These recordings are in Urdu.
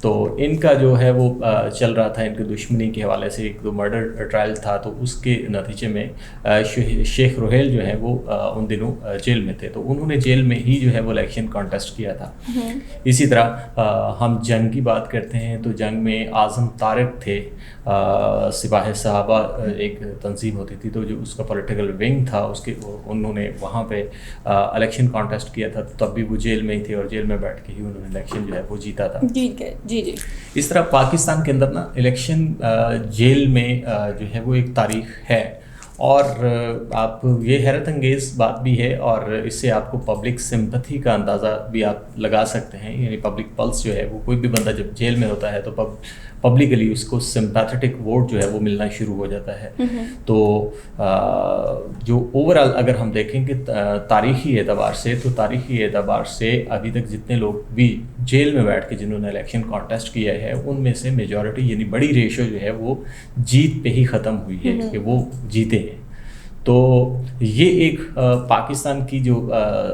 تو ان کا جو ہے وہ چل رہا تھا، ان کی دشمنی کے حوالے سے ایک دو مرڈر ٹرائل تھا، تو اس کے نتیجے میں شیخ روہیل جو ہے وہ ان دنوں جیل میں تھے، تو انہوں نے جیل میں ہی جو ہے وہ الیکشن کانٹیسٹ کیا تھا۔ اسی طرح ہم جنگ کی بات کرتے ہیں تو جنگ میں اعظم طارق تھے، سپاہ صحابہ ایک تنظیم ہوتی تھی، تو جو اس کا پولیٹیکل ونگ تھا اس کے انہوں نے وہاں پہ الیکشن کانٹیسٹ کیا تھا، تب بھی وہ جیل میں ہی تھے اور جیل میں بیٹھ کے ہی انہوں نے الیکشن جو ہے وہ جیتا تھا۔ جی۔ اس طرح پاکستان کے اندر نا الیکشن جیل میں جو ہے وہ ایک تاریخ ہے، اور آپ یہ حیرت انگیز بات بھی ہے، اور اس سے آپ کو پبلک سمپتھی کا اندازہ بھی آپ لگا سکتے ہیں، یعنی پبلک پلس جو ہے وہ کوئی بھی بندہ جب جیل میں ہوتا ہے تو پبلکلی اس کو سمپیتھٹک ووٹ جو ہے وہ ملنا شروع ہو جاتا ہے۔ تو جو اوورال اگر ہم دیکھیں کہ تاریخی اعتبار سے ابھی تک جتنے لوگ بھی جیل میں بیٹھ کے جنہوں نے الیکشن کانٹیسٹ کیا ہے ان میں سے میجورٹی یعنی بڑی ریشو جو ہے وہ جیت پہ ہی ختم ہوئی ہے کہ وہ جیتے ہیں۔ تو یہ ایک پاکستان کی جو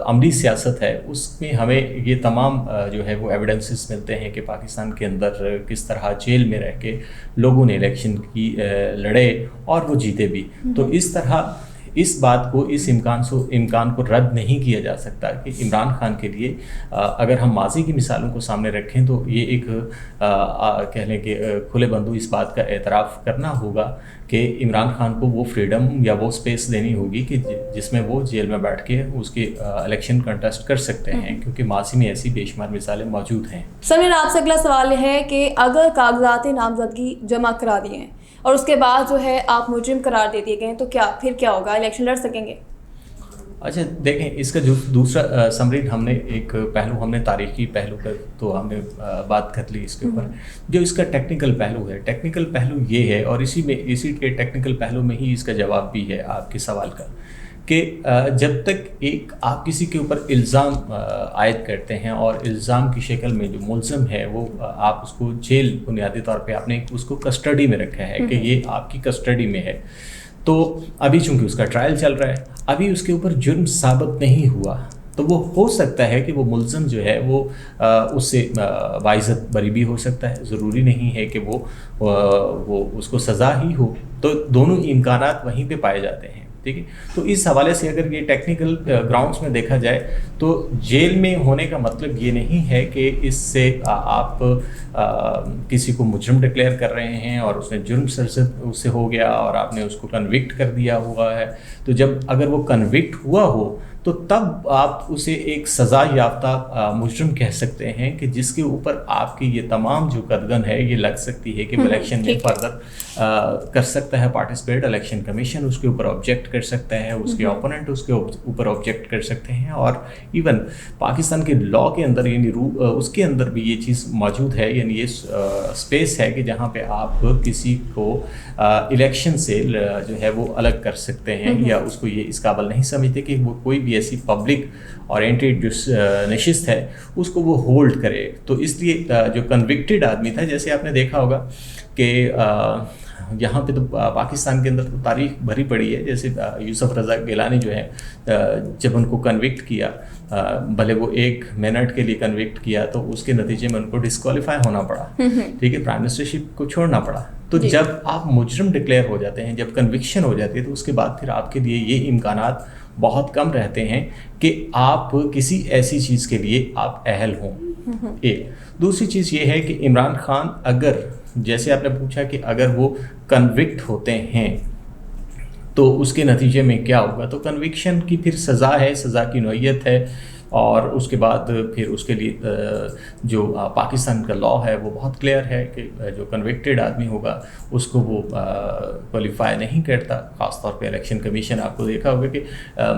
عملی سیاست ہے اس میں ہمیں یہ تمام جو ہے وہ ایویڈنسز ملتے ہیں کہ پاکستان کے اندر کس طرح جیل میں رہ کے لوگوں نے الیکشن کی لڑے اور وہ جیتے بھی۔ تو اس طرح اس بات کو، اس امکان کو رد نہیں کیا جا سکتا کہ عمران خان کے لیے اگر ہم ماضی کی مثالوں کو سامنے رکھیں تو یہ ایک کہہ لیں کہ کھلے بندو اس بات کا اعتراف کرنا ہوگا کہ عمران خان کو وہ فریڈم یا وہ سپیس دینی ہوگی کہ جس میں وہ جیل میں بیٹھ کے اس کے الیکشن کنٹیسٹ کر سکتے ہیں، کیونکہ ماضی میں ایسی بے شمار مثالیں موجود ہیں۔ سر میرا آپ سے اگلا سوال یہ ہے کہ اگر کاغذات نامزدگی جمع کرا دیے ہیں اور اس کے بعد جو ہے آپ مجرم قرار دے دیے گئے تو پھر کیا ہوگا؟ الیکشن لڑ سکیں گے؟ اچھا دیکھیں، اس کا جو دوسرا سمری ہم نے ایک پہلو، ہم نے تاریخی پہلو کا تو ہم نے بات کر لی اس کے اوپر، جو اس کا ٹیکنیکل پہلو ہے، ٹیکنیکل پہلو یہ ہے، اور اسی کے ٹیکنیکل پہلو میں ہی اس کا جواب بھی ہے آپ کے سوال کا، کہ جب تک آپ کسی کے اوپر الزام عائد کرتے ہیں اور الزام کی شکل میں جو ملزم ہے وہ آپ اس کو جیل، بنیادی طور پہ آپ نے اس کو کسٹڈی میں رکھا ہے کہ یہ آپ کی کسٹڈی میں ہے، تو ابھی چونکہ اس کا ٹرائل چل رہا ہے، ابھی اس کے اوپر جرم ثابت نہیں ہوا، تو وہ ہو سکتا ہے کہ وہ ملزم جو ہے وہ اس سے باعزت بری بھی ہو سکتا ہے، ضروری نہیں ہے کہ وہ اس کو سزا ہی ہو، تو دونوں امکانات وہیں پہ پائے جاتے ہیں، ٹھیک ہے۔ تو اس حوالے سے اگر یہ ٹیکنیکل گراؤنڈس میں دیکھا جائے تو جیل میں ہونے کا مطلب یہ نہیں ہے کہ اس سے آپ کسی کو مجرم ڈکلیئر کر رہے ہیں اور اس نے جرم سرزد اس سے ہو گیا اور آپ نے اس کو کنوکٹ کر دیا ہوا ہے، تو جب اگر وہ کنوکٹ ہوا ہو تو تب آپ اسے ایک سزا یافتہ مجرم کہہ سکتے ہیں کہ جس کے اوپر آپ کی یہ تمام جو قدغن ہے یہ لگ سکتی ہے کہ وہ الیکشن میں فردر کر سکتا ہے پارٹیسپیٹ، الیکشن کمیشن اس کے اوپر آبجیکٹ کر سکتا ہے، اس کے اوپوننٹ اس کے اوپر آبجیکٹ کر سکتے ہیں، اور ایون پاکستان کے لاء کے اندر یعنی اس کے اندر بھی یہ چیز موجود ہے، یعنی یہ اسپیس ہے کہ جہاں پہ آپ کسی کو الیکشن سے جو ہے وہ الگ کر سکتے ہیں، یا اس کو یہ اس قابل نہیں سمجھتے کہ وہ کوئی بھی ایسی پبلک اورینٹیڈ جو نشست ہے اس کو وہ ہولڈ کرے۔ تو اس لیے جو کنوکٹڈ آدمی تھا، جیسے آپ نے دیکھا ہوگا کہ یہاں پہ تو پاکستان کے اندر تو تاریخ بھری پڑی ہے، جیسے یوسف رضا گیلانی جو ہے جب ان کو کنوکٹ کیا، بھلے وہ 1 منٹ کے لیے کنوکٹ کیا، تو اس کے نتیجے میں ان کو ڈسکوالیفائی ہونا پڑا، ٹھیک ہے، پرائم منسٹرشپ کو چھوڑنا پڑا۔ تو جب آپ مجرم ڈکلیئر ہو جاتے ہیں، جب کنوکشن ہو جاتی ہے، تو اس کے بعد پھر آپ کے لیے یہ امکانات بہت کم رہتے ہیں کہ آپ کسی ایسی چیز کے لیے آپ اہل ہوں۔ ایک دوسری چیز یہ ہے کہ عمران خان اگر، جیسے آپ نے پوچھا کہ اگر وہ کنوکٹ ہوتے ہیں تو اس کے نتیجے میں کیا ہوگا، تو کنوکشن کی پھر سزا ہے، سزا کی نوعیت ہے، اور اس کے بعد پھر اس کے لیے جو پاکستان کا لاء ہے وہ بہت کلیئر ہے کہ جو کنوکٹڈ آدمی ہوگا اس کو وہ کوالیفائی نہیں کرتا، خاص طور پہ الیکشن کمیشن۔ آپ کو دیکھا ہوگا کہ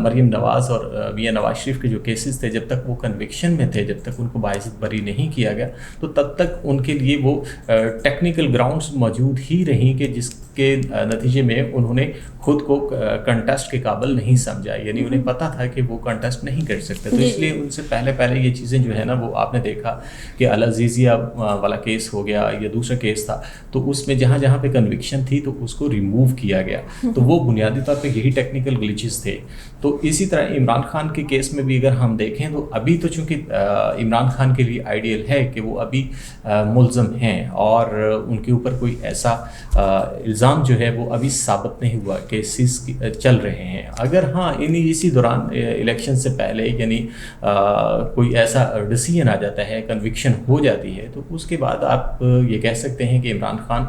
مریم نواز اور میاں نواز شریف کے جو کیسز تھے، جب تک وہ کنوکشن میں تھے، جب تک ان کو باعزت بری نہیں کیا گیا، تو تب تک ان کے لیے وہ ٹیکنیکل گراؤنڈز موجود ہی رہیں کہ جس کے نتیجے میں انہوں نے خود کو کنٹیسٹ کے قابل نہیں سمجھا، یعنی انہیں پتہ تھا کہ وہ کنٹیسٹ نہیں کر سکتے، تو اس لیے ان سے پہلے یہ چیزیں جو ہے نا وہ آپ نے دیکھا کہ العزیزیہ والا کیس ہو گیا یا دوسرا کیس تھا تو اس میں جہاں پہ کنوکشن تھی تو اس کو ریموو کیا گیا. تو وہ بنیادی طور پہ یہی ٹیکنیکل گلیچز تھے. تو اسی طرح عمران خان کے کیس میں بھی اگر ہم دیکھیں تو ابھی تو چونکہ عمران خان کے لیے آئیڈیل ہے کہ وہ ابھی ملزم ہیں اور ان کے اوپر کوئی ایسا الزام جو ہے وہ ابھی ثابت نہیں ہوا، کیسز چل رہے ہیں. اگر ہاں اسی دوران الیکشن سے پہلے یعنی کوئی ایسا ڈیسیژن آ جاتا ہے، کنوکشن ہو جاتی ہے، تو اس کے بعد آپ یہ کہہ سکتے ہیں کہ عمران خان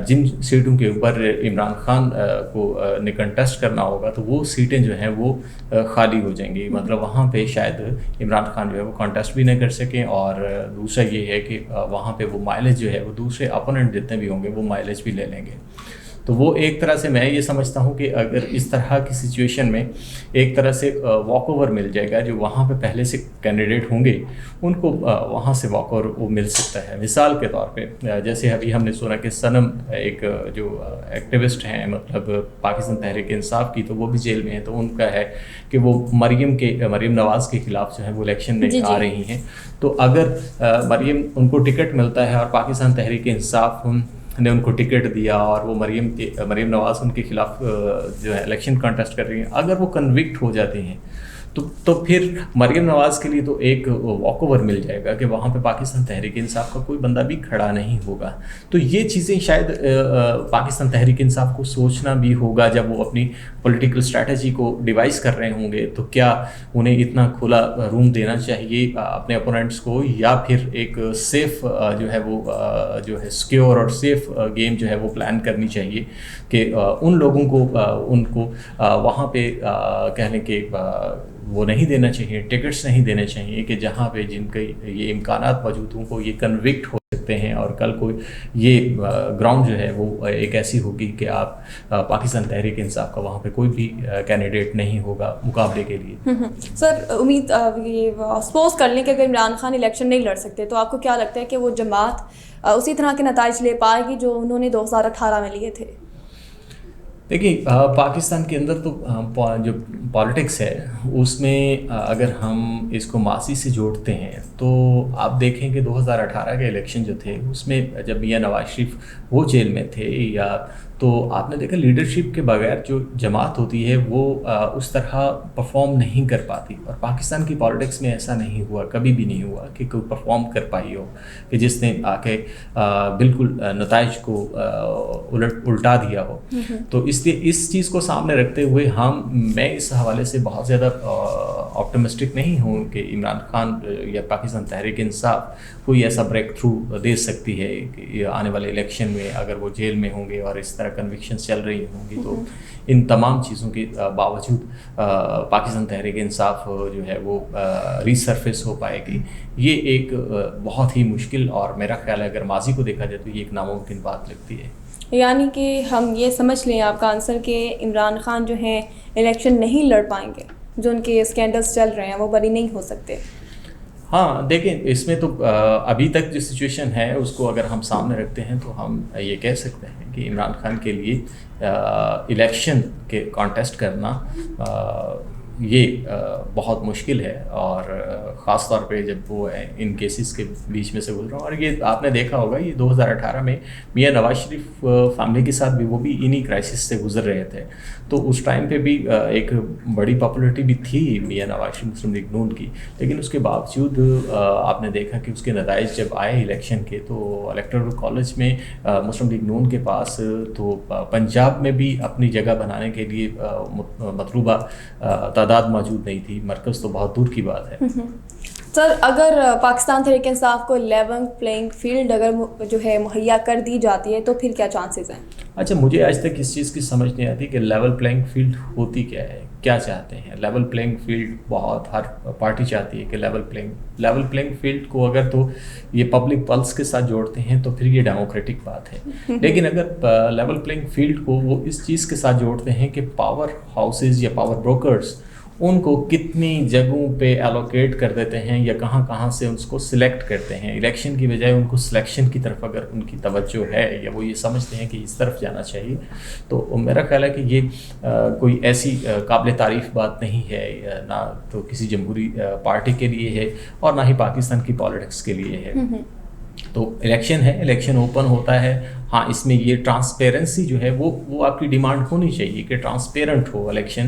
جن سیٹوں کے اوپر عمران خان کو نے کنٹیسٹ کرنا ہوگا تو وہ سیٹیں جو ہیں وہ خالی ہو جائیں گی. مطلب وہاں پہ شاید عمران خان جو ہے وہ کانٹیسٹ بھی نہ کر سکیں، اور دوسرا یہ ہے کہ وہاں پہ وہ مائلیج جو ہے وہ دوسرے اپوننٹ جتنے بھی ہوں گے وہ مائلیج بھی لے لیں گے. تو وہ ایک طرح سے میں یہ سمجھتا ہوں کہ اگر اس طرح کی سچویشن میں ایک طرح سے واک اوور مل جائے گا، جو وہاں پہ پہلے سے کینڈیڈیٹ ہوں گے ان کو وہاں سے واک اوور وہ مل سکتا ہے. مثال کے طور پہ جیسے ابھی ہم نے سنا کہ صنم ایک جو ایکٹیوسٹ ہیں مطلب پاکستان تحریک انصاف کی، تو وہ بھی جیل میں ہیں. تو ان کا ہے کہ وہ مریم نواز کے خلاف جو ہے وہ الیکشن میں آ رہی ہیں. تو اگر ان کو ٹکٹ ملتا ہے اور پاکستان تحریک انصاف نے ان کو ٹکٹ دیا اور وہ مریم نواز ان کے خلاف جو ہے الیکشن کانٹیسٹ کر رہی ہیں، اگر وہ کنوکٹ ہو جاتے ہیں تو پھر مریم نواز کے لیے تو ایک واک اوور مل جائے گا کہ وہاں پہ پاکستان تحریک انصاف کا کوئی بندہ بھی کھڑا نہیں ہوگا. تو یہ چیزیں شاید پاکستان تحریک انصاف کو سوچنا بھی ہوگا جب وہ اپنی پولیٹیکل اسٹریٹجی کو ڈیوائز کر رہے ہوں گے. تو کیا انہیں اتنا کھلا روم دینا چاہیے اپنے اپوننٹس کو، یا پھر ایک سیف جو ہے وہ جو ہے سیکیور اور سیف گیم جو ہے وہ پلان کرنی چاہیے کہ ان لوگوں کو ان کو وہاں پہ کہنے کے وہ نہیں دینا چاہیے، ٹکٹس نہیں دینے چاہیے کہ جہاں پہ جن کے یہ امکانات موجود ہوں کو یہ کنوکٹ ہو سکتے ہیں، اور کل کو یہ گراؤنڈ جو ہے وہ ایک ایسی ہوگی کہ آپ پاکستان تحریک انصاف کا وہاں پہ کوئی بھی کینڈیڈیٹ نہیں ہوگا مقابلے کے لیے. سر امید یہ سپوز کر لیں کہ اگر عمران خان الیکشن نہیں لڑ سکتے تو آپ کو کیا لگتا ہے کہ وہ جماعت اسی طرح کے نتائج لے پائے گی جو انہوں نے 2018 میں لیے تھے؟ دیکھیے پاکستان کے اندر تو جو پالیٹکس ہے اس میں اگر ہم اس کو ماضی سے جوڑتے ہیں تو آپ دیکھیں کہ 2018 کے الیکشن جو تھے اس میں جب میاں نواز شریف وہ جیل میں تھے یا تو آپ نے دیکھا لیڈرشپ کے بغیر جو جماعت ہوتی ہے وہ اس طرح پرفارم نہیں کر پاتی. اور پاکستان کی پالیٹکس میں ایسا نہیں ہوا، کبھی بھی نہیں ہوا کہ کوئی پرفارم کر پائی ہو کہ جس نے آ کے بالکل نتائج کو الٹا دیا ہو. تو اس لیے اس چیز کو سامنے رکھتے ہوئے میں اس حوالے سے بہت زیادہ آپٹمسٹک نہیں ہوں کہ عمران خان یا پاکستان تحریک انصاف کوئی ایسا بریک تھرو دے سکتی ہے کہ آنے والے الیکشن میں اگر وہ جیل میں ہوں گے اور اس طرح کنوکشنز چل رہی ہوں گی تو ان تمام چیزوں کے باوجود پاکستان تحریک انصاف جو ہے وہ ریسرفیس ہو پائے گی. یہ ایک بہت ہی مشکل اور میرا خیال ہے اگر ماضی کو دیکھا جائے تو یہ ایک ناممکن بات لگتی ہے. یعنی کہ ہم یہ سمجھ لیں آپ کا آنسر کہ عمران خان جو ہیں الیکشن نہیں لڑ پائیں گے، جو ان کے اسکینڈلز چل رہے ہیں وہ بری نہیں ہو سکتے. ہاں دیکھیں اس میں تو ابھی تک جو سچویشن ہے اس کو اگر ہم سامنے رکھتے ہیں تو ہم یہ کہہ سکتے ہیں کہ عمران خان کے لیے الیکشن کے کانٹیسٹ کرنا یہ بہت مشکل ہے، اور خاص طور پہ جب وہ ان کیسز کے بیچ میں سے گزرا. اور یہ آپ نے دیکھا ہوگا یہ 2018 میں میاں نواز شریف فیملی کے ساتھ بھی وہ بھی انہی کرائسس سے گزر رہے تھے. تو اس ٹائم پہ بھی ایک بڑی پاپولیرٹی بھی تھی میاں نواز شریف مسلم لیگ نون کی، لیکن اس کے باوجود آپ نے دیکھا کہ اس کے نتائج جب آئے الیکشن کے تو الیکٹورل کالج میں مسلم لیگ نون کے پاس تو پنجاب میں بھی اپنی جگہ بنانے کے لیے مطلوبہ تعداد موجود نہیں تھی، مرکز تو بہت دور کی بات ہے. سر اگر پاکستان تحریک انصاف کو لیول پلینگ فیلڈ اگر جو ہے مہیا کر دی جاتی ہے تو پھر کیا چانسز ہیں؟ اچھا مجھے آج تک اس چیز کی سمجھ نہیں آتی کہ لیول پلینگ فیلڈ ہوتی کیا ہے، کیا چاہتے ہیں. لیول پلینگ فیلڈ بہت ہر پارٹی چاہتی ہے کہ لیول پلینگ فیلڈ کو اگر تو یہ پبلک پلس کے ساتھ جوڑتے ہیں تو پھر یہ ڈیموکریٹک بات ہے. لیکن اگر لیول پلینگ فیلڈ کو وہ اس چیز کے ساتھ جوڑتے ہیں کہ پاور ہاؤسز یا پاور بروکرز ان کو کتنی جگہوں پہ الوکیٹ کر دیتے ہیں یا کہاں کہاں سے اس کو سلیکٹ کرتے ہیں. الیکشن کی بجائے ان کو سلیکشن کی طرف اگر ان کی توجہ ہے یا وہ یہ سمجھتے ہیں کہ اس طرف جانا چاہیے, تو میرا خیال ہے کہ یہ کوئی ایسی قابل تعریف بات نہیں ہے, نہ تو کسی جمہوری پارٹی کے لیے ہے اور نہ ہی پاکستان کی پالیٹکس کے لیے ہے. تو الیکشن ہے, الیکشن اوپن ہوتا ہے. ہاں, اس میں یہ ٹرانسپیرنسی جو ہے وہ آپ کی ڈیمانڈ ہونی چاہیے کہ ٹرانسپیرنٹ ہو الیکشن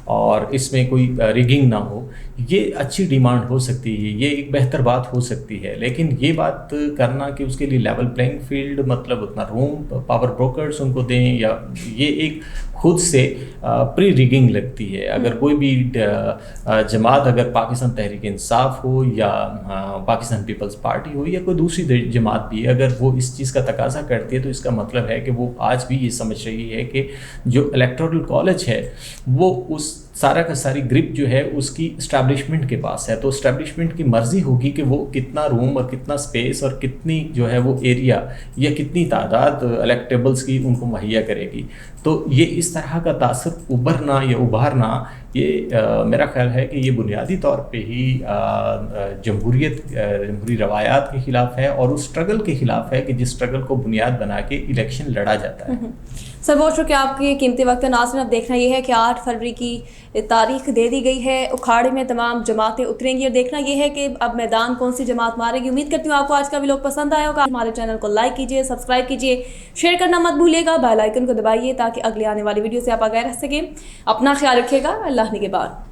اور اس میں کوئی ریگنگ نہ ہو. یہ اچھی ڈیمانڈ ہو سکتی ہے, یہ ایک بہتر بات ہو سکتی ہے, لیکن یہ بات کرنا کہ اس کے لیے لیول پلینگ فیلڈ مطلب اتنا روم پاور بروکرز ان کو دیں, یا یہ ایک خود سے پری ریگنگ لگتی ہے. اگر کوئی بھی جماعت, اگر پاکستان تحریک انصاف ہو یا پاکستان پیپلز پارٹی ہو یا کوئی دوسری جماعت بھی, اگر وہ اس چیز کا تقاضا کرتی ہے تو اس کا مطلب ہے کہ وہ آج بھی یہ سمجھ رہی ہے کہ جو الیکٹورل کالج ہے وہ اس سارا کا ساری گرپ جو ہے اس کی اسٹیبلشمنٹ کے پاس ہے. تو اسٹیبلشمنٹ کی مرضی ہوگی کہ وہ کتنا روم اور کتنا اسپیس اور کتنی جو ہے وہ ایریا یا کتنی تعداد الیکٹیبلز کی ان کو مہیا کرے گی. تو یہ اس طرح کا تاثر ابھرنا یا ابھارنا, یہ میرا خیال ہے کہ یہ بنیادی طور پہ ہی جمہوری روایات کے خلاف ہے اور اس اسٹرگل کے خلاف ہے کہ جس اسٹرگل کو بنیاد بنا کے الیکشن لڑا جاتا ہے. سر بہت شکریہ آپ کی قیمتی وقت. ناظرین, اب دیکھنا یہ ہے کہ 8 فروری کی تاریخ دے دی گئی ہے, اکھاڑے میں تمام جماعتیں اتریں گی اور دیکھنا یہ ہے کہ اب میدان کون سی جماعت مارے گی. امید کرتی ہوں آپ کو آج کا ویلوگ پسند آیا ہوگا. ہمارے چینل کو لائک کیجیے, سبسکرائب کیجیے, شیئر کرنا مت بھولیے گا, بیل آئیکن کو دبائیے تاکہ اگلے آنے والی ویڈیو سے آپ آگاہ رہ سکیں. اپنا خیال رکھیے گا. اللہ نگہبان.